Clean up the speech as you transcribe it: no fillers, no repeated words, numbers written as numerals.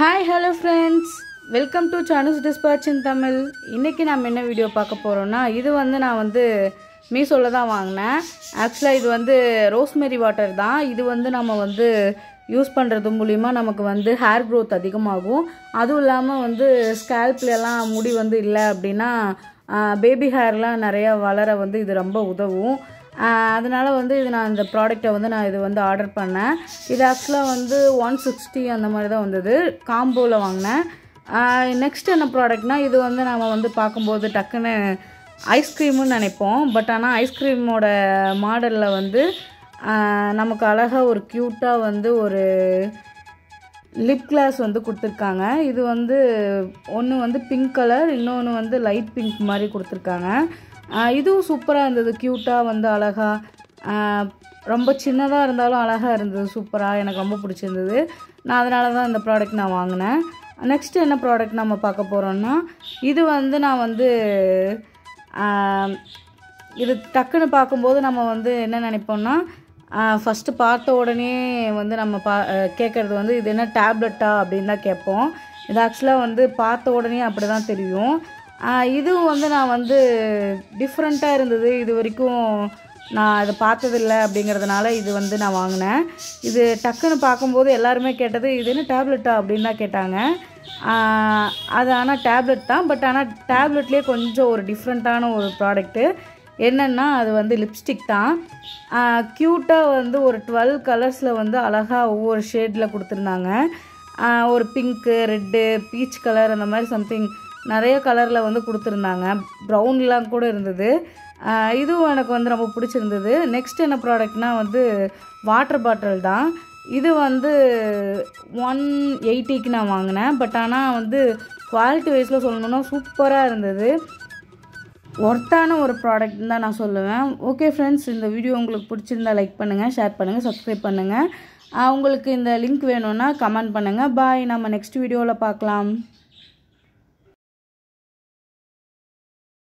Hi, hello friends. Welcome to Chanu's Dispatch in Tamil. இன்னைக்கு நாம என்ன வீடியோ பார்க்க போறோம்னா இது நான் மீஷோல தான் வாங்குனேன். Actually இது ரோஸ்மெரி வாட்டர் தான். இது நாம யூஸ் பண்றது மூலமா நமக்கு ஹேர் growth அதிகமாகும். அதுவும் இல்லாம ஸ்கேல்ப்ல எல்லாம் முடி இல்ல அப்படினா பேபி ஹேர்லாம் நிறைய வளர இது ரொம்ப உதவும். அதனால இது நான் இந்த ப்ராடக்ட்டை நான் இது ஆர்டர் பண்ணேன். இது ஆக்சுவலா 160 அந்த மாதிரி தான் வந்தது. காம்போல வாங்கினேன். நெக்ஸ்ட் என்ன ப்ராடக்ட்னா இது நாம பார்க்கும்போது டக்குன்னு ஐஸ்கிரீம்னு நினைப்போம். பட் ஆனால் ஐஸ்கிரீமோட மாடலில் நமக்கு அழகாக ஒரு க்யூட்டாக ஒரு லிப் கிளாஸ் கொடுத்துருக்காங்க. இது ஒன்று பிங்க் கலர், இன்னொன்று லைட் பிங்க் மாதிரி கொடுத்துருக்காங்க. இதுவும் சூப்பராக இருந்தது. க்யூட்டாக அழகாக ரொம்ப சின்னதாக இருந்தாலும் அழகாக இருந்தது. சூப்பராக எனக்கு ரொம்ப பிடிச்சிருந்தது. நான் அதனால தான் இந்த ப்ராடக்ட் நான் வாங்கினேன். நெக்ஸ்ட்டு என்ன ப்ராடக்ட் நம்ம பார்க்க போகிறோன்னா இது நான் இது டக்குன்னு பார்க்கும்போது நம்ம என்ன நினைப்போம்னா ஃபஸ்ட்டு பார்த்த உடனே நம்ம கேட்குறது இது என்ன டேப்லெட்டா அப்படின்னு தான் கேட்போம். இது ஆக்சுவலாக பார்த்த உடனே அப்படி தான் தெரியும். இதுவும் நான் டிஃப்ரெண்ட்டாக இருந்தது. இது வரைக்கும் நான் அதை பார்த்ததில்லை அப்படிங்கிறதுனால இது நான் வாங்கினேன். இது டக்குன்னு பார்க்கும்போது எல்லாருமே கேட்டது இது என்ன டேப்லெட்டா அப்படின்னு தான் கேட்டாங்க. அது ஆனால் டேப்லெட் தான். பட் ஆனால் டேப்லெட்லேயே கொஞ்சம் ஒரு டிஃப்ரெண்ட்டான ஒரு ப்ராடக்ட்டு. என்னென்னா அது லிப்ஸ்டிக் தான். க்யூட்டாக ஒரு 12 கலர்ஸில் அழகாக ஒவ்வொரு ஷேடில் கொடுத்துருந்தாங்க. ஒரு பிங்க்கு, ரெட்டு, பீச் கலர் அந்த மாதிரி சம்திங் நிறைய கலரில் கொடுத்துருந்தாங்க. ப்ரௌன்லாம் கூட இருந்தது. இதுவும் எனக்கு ரொம்ப பிடிச்சிருந்தது. நெக்ஸ்ட் என்ன ப்ராடக்ட்னால் வாட்டர் பாட்டில் தான். இது 180க்கு நான் வாங்கினேன். பட் ஆனால் குவாலிட்டி வைஸில் சொல்லணுன்னா சூப்பராக இருந்தது. ஒர்த்தான ஒரு ப்ராடக்ட் தான் நான் சொல்லுவேன். ஓகே ஃப்ரெண்ட்ஸ், இந்த வீடியோ உங்களுக்கு பிடிச்சிருந்தா லைக் பண்ணுங்கள், ஷேர் பண்ணுங்கள், சப்ஸ்கிரைப் பண்ணுங்கள். உங்களுக்கு இந்த லிங்க் வேணும்னா கமெண்ட் பண்ணுங்கள். பாய், நம்ம நெக்ஸ்ட் வீடியோவில் பார்க்கலாம்.